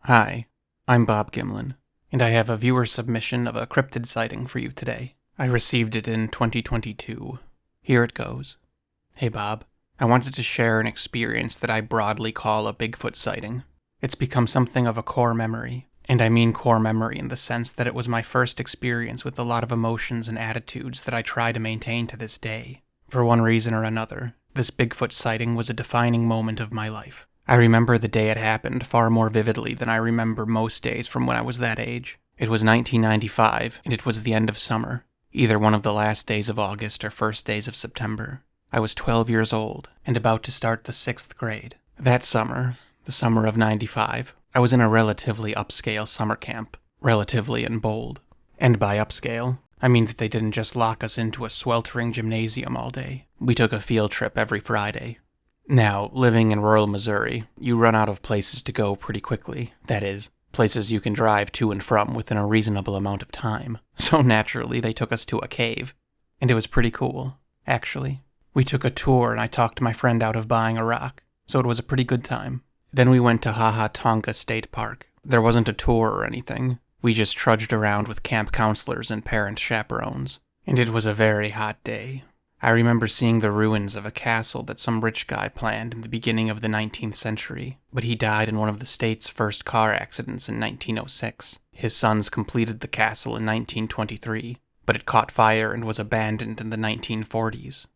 Hi, I'm Bob Gimlin, and I have a viewer submission of a cryptid sighting for you today. I received it in 2022. Here it goes. Hey Bob, I wanted to share an experience that I broadly call a Bigfoot sighting. It's become something of a core memory, and I mean core memory in the sense that it was my first experience with a lot of emotions and attitudes that I try to maintain to this day. For one reason or another, this Bigfoot sighting was a defining moment of my life. I remember the day it happened far more vividly than I remember most days from when I was that age. It was 1995, and it was the end of summer, either one of the last days of August or first days of September. I was 12 years old, and about to start the 6th grade. That summer, the summer of '95, I was in a relatively upscale summer camp, relatively in bold. And by upscale, I mean that they didn't just lock us into a sweltering gymnasium all day. We took a field trip every Friday. Now, living in rural Missouri, you run out of places to go pretty quickly. That is, places you can drive to and from within a reasonable amount of time. So naturally, they took us to a cave. And it was pretty cool, actually. We took a tour and I talked my friend out of buying a rock, so it was a pretty good time. Then we went to Tonga State Park. There wasn't a tour or anything. We just trudged around with camp counselors and parent chaperones. And it was a very hot day. I remember seeing the ruins of a castle that some rich guy planned in the beginning of the 19th century, but he died in one of the state's first car accidents in 1906. His sons completed the castle in 1923, but it caught fire and was abandoned in the 1940s.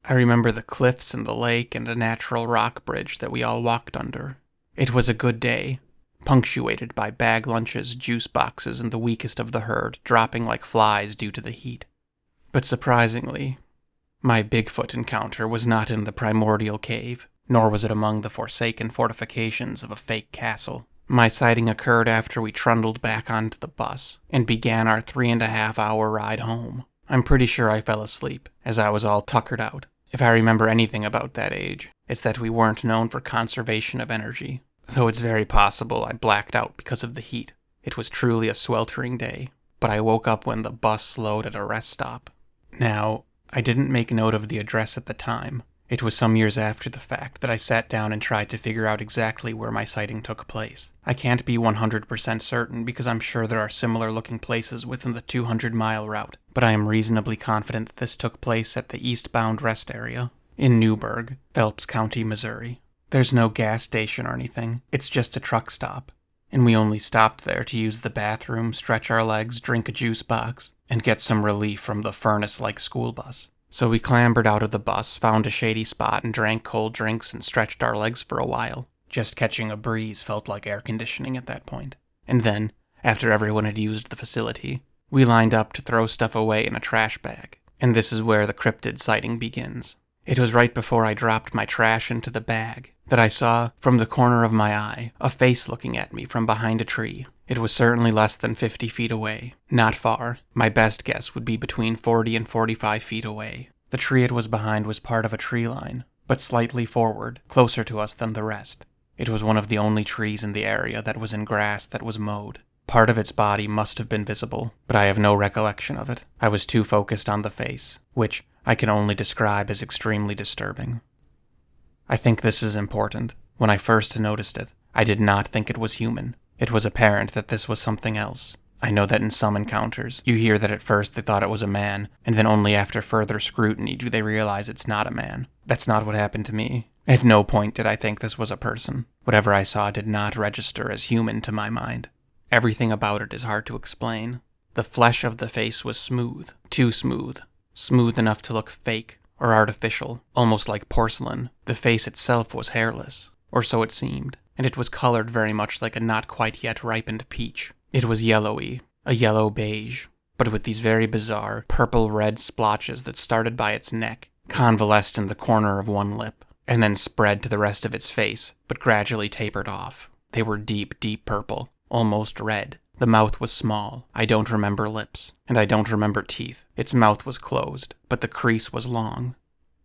I remember the cliffs and the lake and a natural rock bridge that we all walked under. It was a good day, punctuated by bag lunches, juice boxes, and the weakest of the herd dropping like flies due to the heat. But surprisingly, my Bigfoot encounter was not in the primordial cave, nor was it among the forsaken fortifications of a fake castle. My sighting occurred after we trundled back onto the bus and began our 3.5-hour ride home. I'm pretty sure I fell asleep, as I was all tuckered out. If I remember anything about that age, it's that we weren't known for conservation of energy, though it's very possible I blacked out because of the heat. It was truly a sweltering day, but I woke up when the bus slowed at a rest stop. Now, I didn't make note of the address at the time. It was some years after the fact that I sat down and tried to figure out exactly where my sighting took place. I can't be 100% certain because I'm sure there are similar-looking places within the 200-mile route, but I am reasonably confident that this took place at the eastbound rest area in Newburgh, Phelps County, Missouri. There's no gas station or anything. It's just a truck stop, and we only stopped there to use the bathroom, stretch our legs, drink a juice box, and get some relief from the furnace-like school bus. So we clambered out of the bus, found a shady spot, and drank cold drinks and stretched our legs for a while. Just catching a breeze felt like air conditioning at that point. And then, after everyone had used the facility, we lined up to throw stuff away in a trash bag. And this is where the cryptid sighting begins. It was right before I dropped my trash into the bag that I saw, from the corner of my eye, a face looking at me from behind a tree. It was certainly less than 50 feet away. Not far. My best guess would be between 40 and 45 feet away. The tree it was behind was part of a tree line, but slightly forward, closer to us than the rest. It was one of the only trees in the area that was in grass that was mowed. Part of its body must have been visible, but I have no recollection of it. I was too focused on the face, which I can only describe as extremely disturbing. I think this is important. When I first noticed it, I did not think it was human. It was apparent that this was something else. I know that in some encounters, you hear that at first they thought it was a man, and then only after further scrutiny do they realize it's not a man. That's not what happened to me. At no point did I think this was a person. Whatever I saw did not register as human to my mind. Everything about it is hard to explain. The flesh of the face was smooth, too smooth. Smooth enough to look fake or artificial, almost like porcelain. The face itself was hairless, or so it seemed, and it was colored very much like a not quite yet ripened peach. It was yellowy, a yellow beige, but with these very bizarre purple-red splotches that started by its neck, convalesced in the corner of one lip, and then spread to the rest of its face, but gradually tapered off. They were deep, deep purple, almost red. The mouth was small. I don't remember lips, and I don't remember teeth. Its mouth was closed, but the crease was long.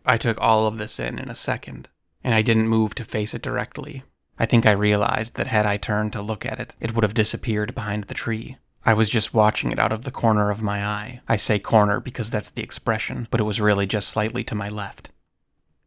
I took all of this in a second, and I didn't move to face it directly. I think I realized that had I turned to look at it, it would have disappeared behind the tree. I was just watching it out of the corner of my eye. I say corner because that's the expression, but it was really just slightly to my left.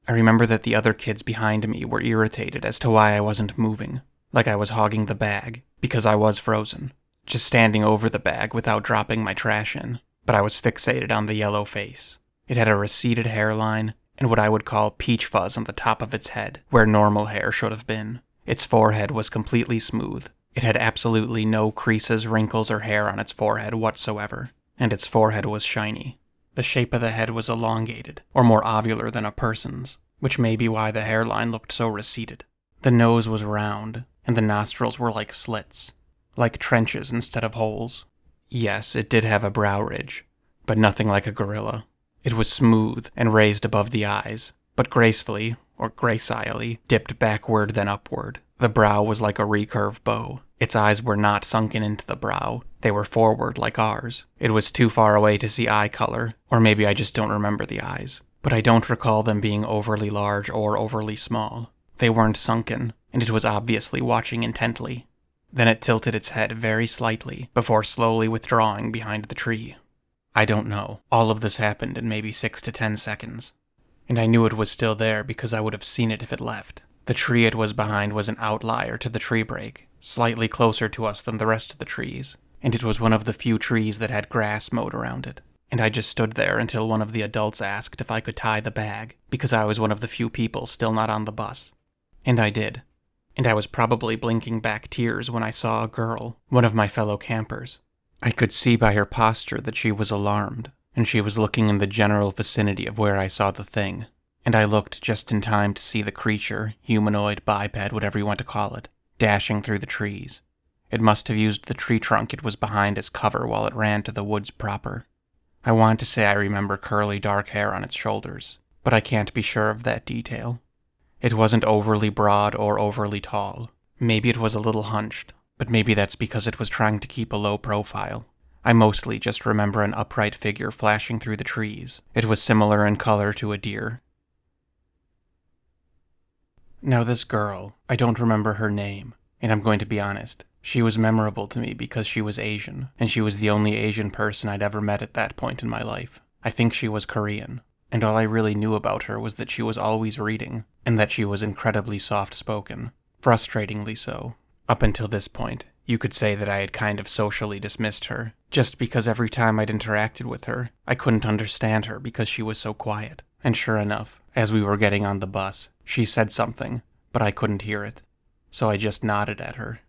I remember that the other kids behind me were irritated as to why I wasn't moving, like I was hogging the bag, because I was frozen, just standing over the bag without dropping my trash in, but I was fixated on the yellow face. It had a receded hairline and what I would call peach fuzz on the top of its head, where normal hair should have been. Its forehead was completely smooth. It had absolutely no creases, wrinkles, or hair on its forehead whatsoever, and its forehead was shiny. The shape of the head was elongated, or more ovular than a person's, which may be why the hairline looked so receded. The nose was round, and the nostrils were like slits, like trenches instead of holes. Yes, it did have a brow ridge, but nothing like a gorilla. It was smooth and raised above the eyes, but gracefully, or gracilely, dipped backward then upward. The brow was like a recurve bow. Its eyes were not sunken into the brow. They were forward like ours. It was too far away to see eye color, or maybe I just don't remember the eyes. But I don't recall them being overly large or overly small. They weren't sunken, and it was obviously watching intently. Then it tilted its head very slightly, before slowly withdrawing behind the tree. I don't know. All of this happened in maybe 6 to 10 seconds. And I knew it was still there because I would have seen it if it left. The tree it was behind was an outlier to the tree break, slightly closer to us than the rest of the trees, and it was one of the few trees that had grass mowed around it. And I just stood there until one of the adults asked if I could tie the bag, because I was one of the few people still not on the bus. And I did. And I was probably blinking back tears when I saw a girl, one of my fellow campers. I could see by her posture that she was alarmed, and she was looking in the general vicinity of where I saw the thing. And I looked just in time to see the creature, humanoid, biped, whatever you want to call it, dashing through the trees. It must have used the tree trunk it was behind as cover while it ran to the woods proper. I want to say I remember curly dark hair on its shoulders, but I can't be sure of that detail. It wasn't overly broad or overly tall. Maybe it was a little hunched, but maybe that's because it was trying to keep a low profile. I mostly just remember an upright figure flashing through the trees. It was similar in color to a deer. Now this girl, I don't remember her name, and I'm going to be honest. She was memorable to me because she was Asian, and she was the only Asian person I'd ever met at that point in my life. I think she was Korean, and all I really knew about her was that she was always reading, and that she was incredibly soft-spoken. Frustratingly so. Up until this point, you could say that I had kind of socially dismissed her, just because every time I'd interacted with her, I couldn't understand her because she was so quiet. And sure enough, as we were getting on the bus, she said something, but I couldn't hear it, so I just nodded at her.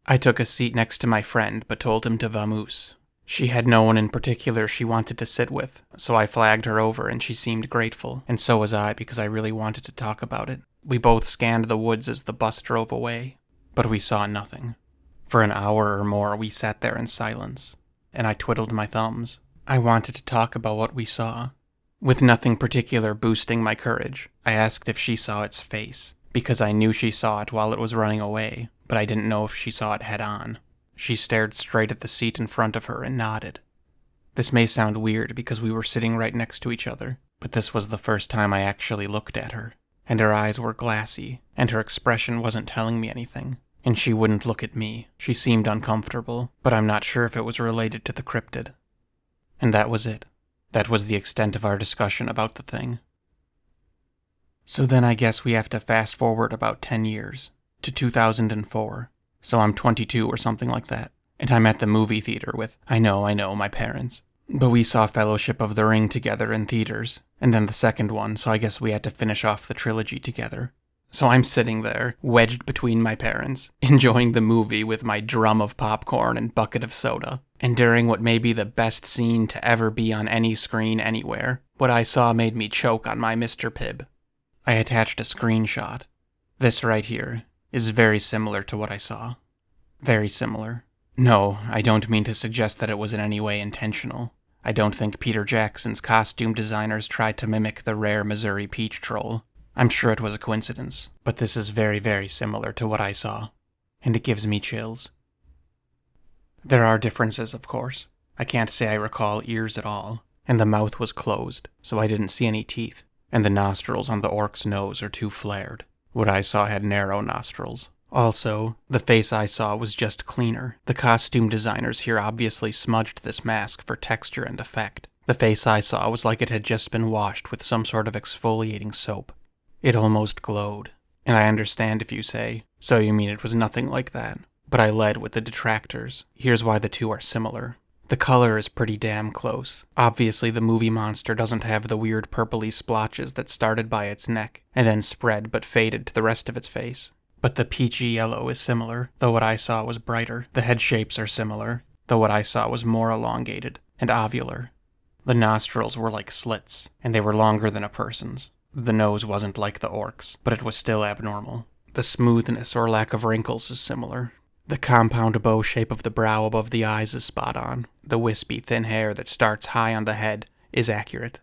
I took a seat next to my friend, but told him to vamoose. She had no one in particular she wanted to sit with, so I flagged her over and she seemed grateful, and so was I because I really wanted to talk about it. We both scanned the woods as the bus drove away, but we saw nothing. For an hour or more we sat there in silence, and I twiddled my thumbs. I wanted to talk about what we saw. With nothing particular boosting my courage, I asked if she saw its face, because I knew she saw it while it was running away, but I didn't know if she saw it head on. She stared straight at the seat in front of her and nodded. This may sound weird because we were sitting right next to each other, but this was the first time I actually looked at her, and her eyes were glassy, and her expression wasn't telling me anything, and she wouldn't look at me. She seemed uncomfortable, but I'm not sure if it was related to the cryptid. And that was it. That was the extent of our discussion about the thing. So then I guess we have to fast forward about 10 years, to 2004. So I'm 22 or something like that, and I'm at the movie theater with, I know, my parents. But we saw Fellowship of the Ring together in theaters, and then the second one, so I guess we had to finish off the trilogy together. So I'm sitting there, wedged between my parents, enjoying the movie with my drum of popcorn and bucket of soda. And during what may be the best scene to ever be on any screen anywhere, what I saw made me choke on my Mr. Pibb. I attached a screenshot. This right here is very similar to what I saw. Very similar. No, I don't mean to suggest that it was in any way intentional. I don't think Peter Jackson's costume designers tried to mimic the rare Missouri peach troll. I'm sure it was a coincidence, but this is very, very similar to what I saw, and it gives me chills. There are differences, of course. I can't say I recall ears at all, and the mouth was closed, so I didn't see any teeth, and the nostrils on the orc's nose are too flared. What I saw had narrow nostrils. Also, the face I saw was just cleaner. The costume designers here obviously smudged this mask for texture and effect. The face I saw was like it had just been washed with some sort of exfoliating soap. It almost glowed. And I understand if you say, so you mean it was nothing like that. but I led with the detractors. Here's why the two are similar. The color is pretty damn close. Obviously, the movie monster doesn't have the weird purpley splotches that started by its neck and then spread but faded to the rest of its face. But the peachy yellow is similar, though what I saw was brighter. The head shapes are similar, though what I saw was more elongated and ovular. The nostrils were like slits, and they were longer than a person's. The nose wasn't like the orc's, but it was still abnormal. The smoothness or lack of wrinkles is similar. The compound bow shape of the brow above the eyes is spot on. The wispy, thin hair that starts high on the head is accurate.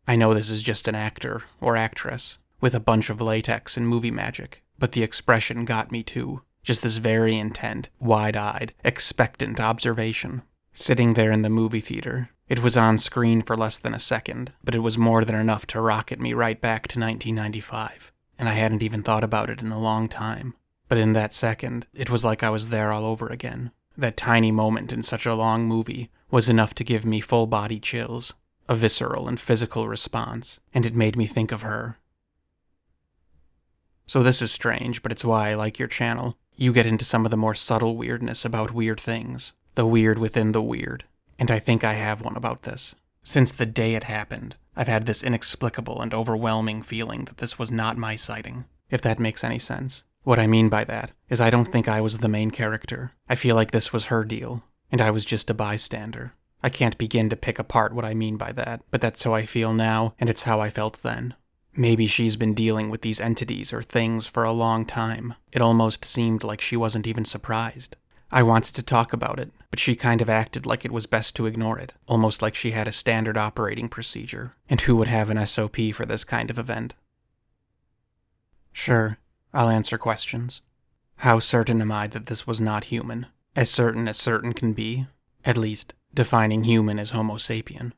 I know this is just an actor or actress with a bunch of latex and movie magic, but the expression got me too. Just this very intent, wide-eyed, expectant observation. Sitting there in the movie theater, it was on screen for less than a second, but it was more than enough to rocket me right back to 1995, and I hadn't even thought about it in a long time. But in that second, it was like I was there all over again. That tiny moment in such a long movie was enough to give me full-body chills, a visceral and physical response, and it made me think of her. So this is strange, but it's why I like your channel. You get into some of the more subtle weirdness about weird things, the weird within the weird, and I think I have one about this. Since the day it happened, I've had this inexplicable and overwhelming feeling that this was not my sighting, if that makes any sense. What I mean by that is I don't think I was the main character. I feel like this was her deal, and I was just a bystander. I can't begin to pick apart what I mean by that, but that's how I feel now, and it's how I felt then. Maybe she's been dealing with these entities or things for a long time. It almost seemed like she wasn't even surprised. I wanted to talk about it, but she kind of acted like it was best to ignore it, almost like she had a standard operating procedure. And who would have an SOP for this kind of event? Sure, I'll answer questions. How certain am I that this was not human? As certain can be. At least, defining human as Homo sapien.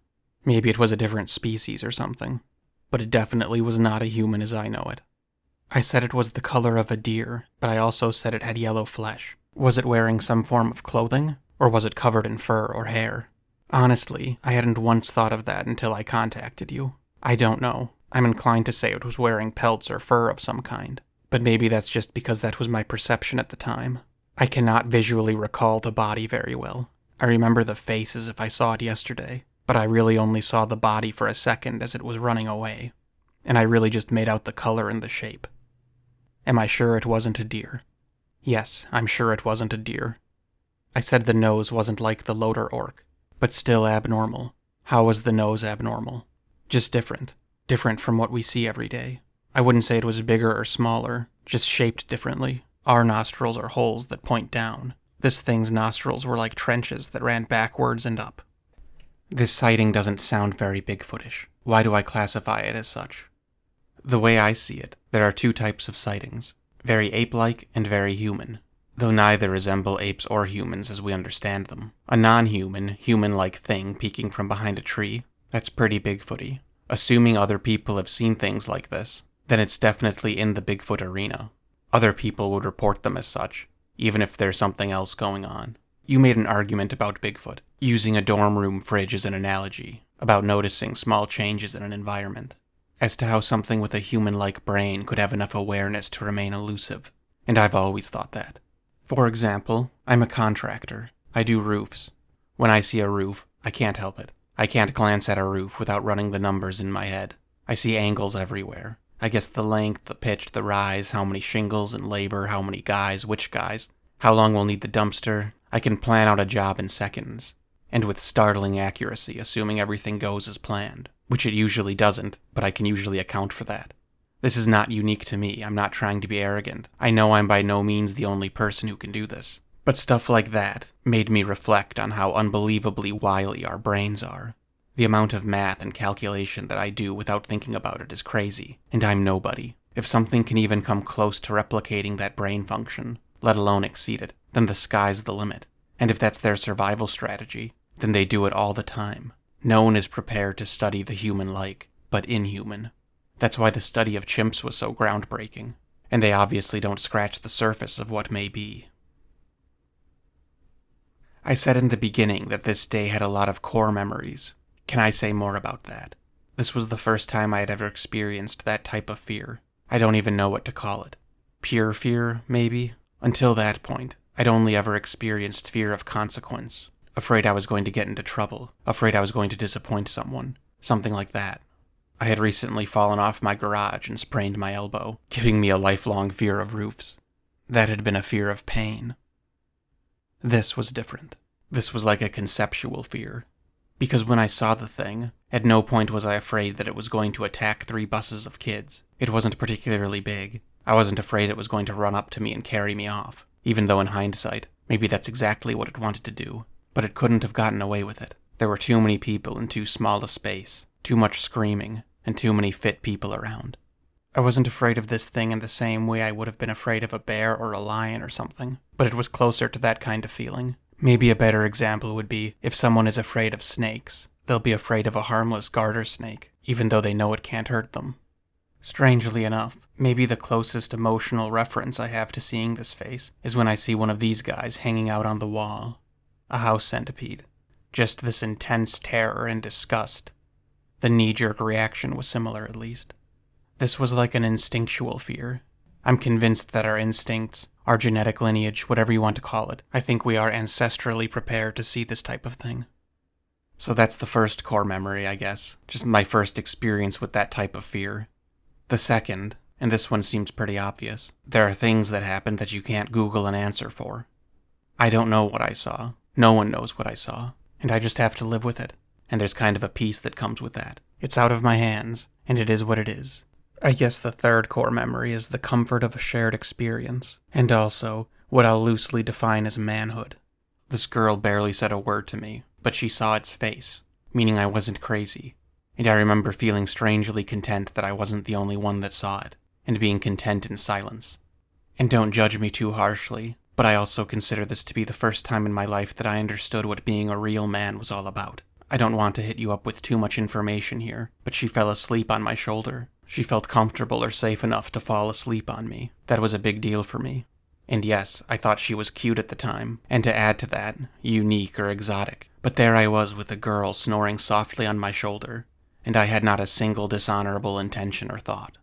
Maybe it was a different species or something. But it definitely was not a human as I know it. I said it was the color of a deer, but I also said it had yellow flesh. Was it wearing some form of clothing? Or was it covered in fur or hair? Honestly, I hadn't once thought of that until I contacted you. I don't know. I'm inclined to say it was wearing pelts or fur of some kind. But maybe that's just because that was my perception at the time. I cannot visually recall the body very well. I remember the face as if I saw it yesterday, but I really only saw the body for a second as it was running away. And I really just made out the color and the shape. Am I sure it wasn't a deer? Yes, I'm sure it wasn't a deer. I said the nose wasn't like the loader orc, but still abnormal. How was the nose abnormal? Just different. Different from what we see every day. I wouldn't say it was bigger or smaller, just shaped differently. Our nostrils are holes that point down. This thing's nostrils were like trenches that ran backwards and up. This sighting doesn't sound very Bigfootish. Why do I classify it as such? The way I see it, there are two types of sightings. Very ape-like and very human, though neither resemble apes or humans as we understand them. A non-human, human-like thing peeking from behind a tree, that's pretty Bigfooty. Assuming other people have seen things like this, then it's definitely in the Bigfoot arena. Other people would report them as such, even if there's something else going on. You made an argument about Bigfoot, using a dorm room fridge as an analogy, about noticing small changes in an environment. As to how something with a human-like brain could have enough awareness to remain elusive, and I've always thought that. For example, I'm a contractor. I do roofs. When I see a roof, I can't help it. I can't glance at a roof without running the numbers in my head. I see angles everywhere. I guess the length, the pitch, the rise, how many shingles and labor, how many guys, which guys, how long we'll need the dumpster. I can plan out a job in seconds, and with startling accuracy, assuming everything goes as planned. Which it usually doesn't, but I can usually account for that. This is not unique to me. I'm not trying to be arrogant. I know I'm by no means the only person who can do this. But stuff like that made me reflect on how unbelievably wily our brains are. The amount of math and calculation that I do without thinking about it is crazy, and I'm nobody. If something can even come close to replicating that brain function, let alone exceed it, then the sky's the limit. And if that's their survival strategy, then they do it all the time. No one is prepared to study the human-like, but inhuman. That's why the study of chimps was so groundbreaking, and they obviously don't scratch the surface of what may be. I said in the beginning that this day had a lot of core memories. Can I say more about that? This was the first time I had ever experienced that type of fear. I don't even know what to call it. Pure fear, maybe? Until that point, I'd only ever experienced fear of consequence, afraid I was going to get into trouble, afraid I was going to disappoint someone, something like that. I had recently fallen off my garage and sprained my elbow, giving me a lifelong fear of roofs. That had been a fear of pain. This was different. This was like a conceptual fear. Because when I saw the thing, at no point was I afraid that it was going to attack 3 buses of kids. It wasn't particularly big. I wasn't afraid it was going to run up to me and carry me off, even though in hindsight, maybe that's exactly what it wanted to do. But it couldn't have gotten away with it. There were too many people in too small a space, too much screaming, and too many fit people around. I wasn't afraid of this thing in the same way I would have been afraid of a bear or a lion or something, but it was closer to that kind of feeling. Maybe a better example would be if someone is afraid of snakes, they'll be afraid of a harmless garter snake, even though they know it can't hurt them. Strangely enough, maybe the closest emotional reference I have to seeing this face is when I see one of these guys hanging out on the wall. A house centipede. Just this intense terror and disgust. The knee-jerk reaction was similar, at least. This was like an instinctual fear. I'm convinced that our instincts, our genetic lineage, whatever you want to call it, I think we are ancestrally prepared to see this type of thing. So that's the first core memory, I guess. Just my first experience with that type of fear. The second, and this one seems pretty obvious, there are things that happen that you can't Google an answer for. I don't know what I saw. No one knows what I saw. And I just have to live with it. And there's kind of a peace that comes with that. It's out of my hands, and it is what it is. I guess the third core memory is the comfort of a shared experience, and also what I'll loosely define as manhood. This girl barely said a word to me, but she saw its face, meaning I wasn't crazy. And I remember feeling strangely content that I wasn't the only one that saw it, and being content in silence. And don't judge me too harshly, but I also consider this to be the first time in my life that I understood what being a real man was all about. I don't want to hit you up with too much information here, but she fell asleep on my shoulder. She felt comfortable or safe enough to fall asleep on me. That was a big deal for me. And yes, I thought she was cute at the time, and to add to that, unique or exotic. But there I was with a girl snoring softly on my shoulder, and I had not a single dishonorable intention or thought.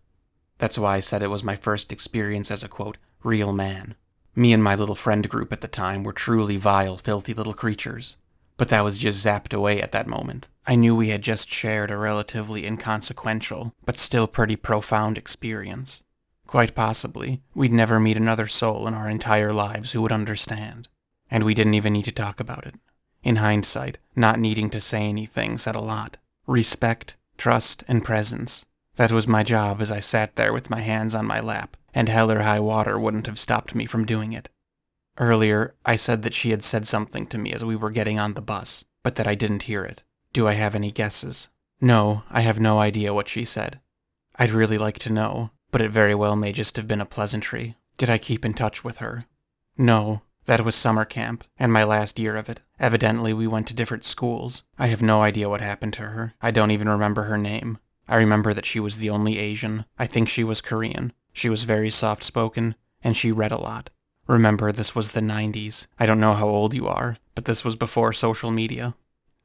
That's why I said it was my first experience as a, quote, real man. Me and my little friend group at the time were truly vile, filthy little creatures. But that was just zapped away at that moment. I knew we had just shared a relatively inconsequential, but still pretty profound experience. Quite possibly, we'd never meet another soul in our entire lives who would understand. And we didn't even need to talk about it. In hindsight, not needing to say anything said a lot. Respect, trust, and presence. That was my job as I sat there with my hands on my lap, and hell or high water wouldn't have stopped me from doing it. Earlier, I said that she had said something to me as we were getting on the bus, but that I didn't hear it. Do I have any guesses? No, I have no idea what she said. I'd really like to know, but it very well may just have been a pleasantry. Did I keep in touch with her? No, that was summer camp, and my last year of it. Evidently, we went to different schools. I have no idea what happened to her. I don't even remember her name. I remember that she was the only Asian. I think she was Korean. She was very soft-spoken, and she read a lot. Remember, this was the 90s. I don't know how old you are, but this was before social media.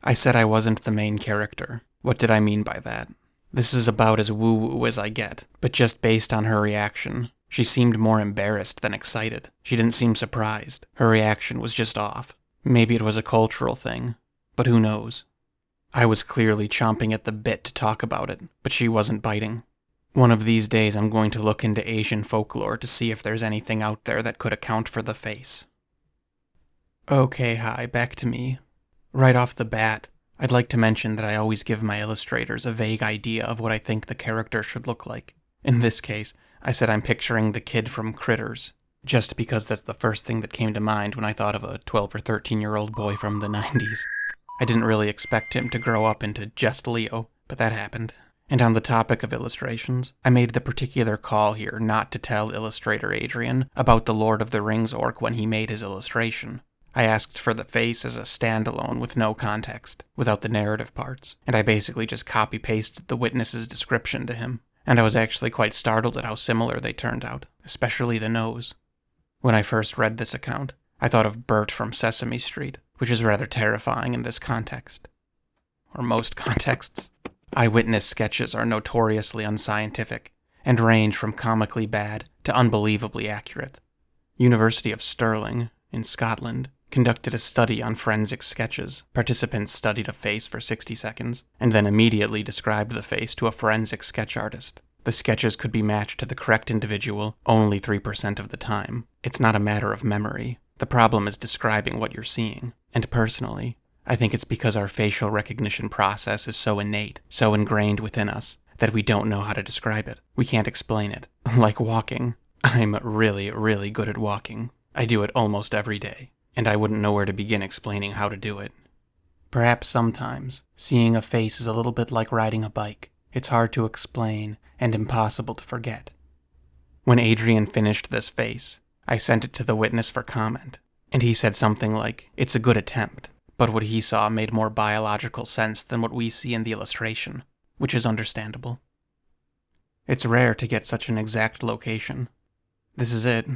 I said I wasn't the main character. What did I mean by that? This is about as woo-woo as I get, but just based on her reaction. She seemed more embarrassed than excited. She didn't seem surprised. Her reaction was just off. Maybe it was a cultural thing, but who knows? I was clearly chomping at the bit to talk about it, but she wasn't biting. One of these days I'm going to look into Asian folklore to see if there's anything out there that could account for the face. Okay, hi, back to me. Right off the bat, I'd like to mention that I always give my illustrators a vague idea of what I think the character should look like. In this case, I said I'm picturing the kid from Critters, just because that's the first thing that came to mind when I thought of a 12 or 13-year-old boy from the 90s. I didn't really expect him to grow up into just Leo, but that happened. And on the topic of illustrations, I made the particular call here not to tell illustrator Adrian about the Lord of the Rings orc when he made his illustration. I asked for the face as a standalone with no context, without the narrative parts, and I basically just copy-pasted the witness's description to him. And I was actually quite startled at how similar they turned out, especially the nose. When I first read this account, I thought of Bert from Sesame Street, which is rather terrifying in this context. Or most contexts. Eyewitness sketches are notoriously unscientific, and range from comically bad to unbelievably accurate. University of Stirling, in Scotland, conducted a study on forensic sketches. Participants studied a face for 60 seconds, and then immediately described the face to a forensic sketch artist. The sketches could be matched to the correct individual only 3% of the time. It's not a matter of memory. The problem is describing what you're seeing. And personally, I think it's because our facial recognition process is so innate, so ingrained within us, that we don't know how to describe it. We can't explain it. Like walking. I'm really, really good at walking. I do it almost every day, and I wouldn't know where to begin explaining how to do it. Perhaps sometimes, seeing a face is a little bit like riding a bike. It's hard to explain and impossible to forget. When Adrian finished this face, I sent it to the witness for comment, and he said something like, "It's a good attempt," but what he saw made more biological sense than what we see in the illustration, which is understandable. It's rare to get such an exact location. This is it,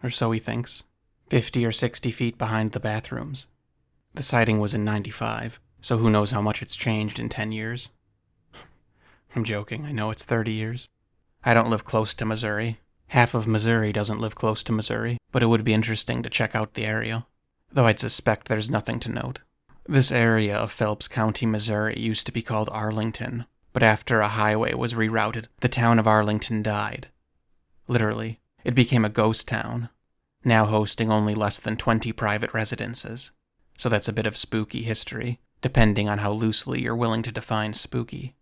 or so he thinks, 50 or 60 feet behind the bathrooms. The sighting was in '95, so who knows how much it's changed in 10 years. I'm joking, I know it's 30 years. I don't live close to Missouri. Half of Missouri doesn't live close to Missouri, but it would be interesting to check out the area, though I'd suspect there's nothing to note. This area of Phelps County, Missouri used to be called Arlington, but after a highway was rerouted, the town of Arlington died. Literally, it became a ghost town, now hosting only less than 20 private residences. So that's a bit of spooky history, depending on how loosely you're willing to define spooky.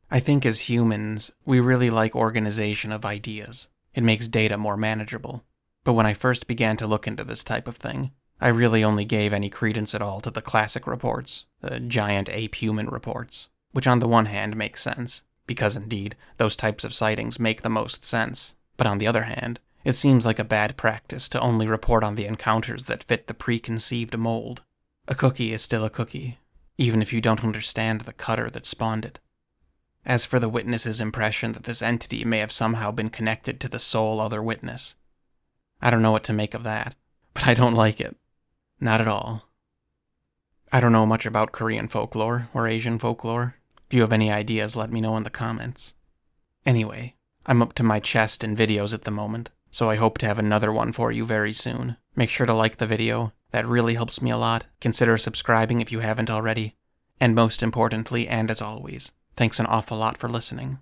I think as humans, we really like organization of ideas. It makes data more manageable. But when I first began to look into this type of thing, I really only gave any credence at all to the classic reports, the giant ape-human reports, which on the one hand makes sense, because indeed, those types of sightings make the most sense. But on the other hand, it seems like a bad practice to only report on the encounters that fit the preconceived mold. A cookie is still a cookie, even if you don't understand the cutter that spawned it. As for the witness's impression that this entity may have somehow been connected to the sole other witness, I don't know what to make of that, but I don't like it. Not at all. I don't know much about Korean folklore or Asian folklore. If you have any ideas, let me know in the comments. Anyway, I'm up to my chest in videos at the moment, so I hope to have another one for you very soon. Make sure to like the video, that really helps me a lot. Consider subscribing if you haven't already. And most importantly, and as always, thanks an awful lot for listening.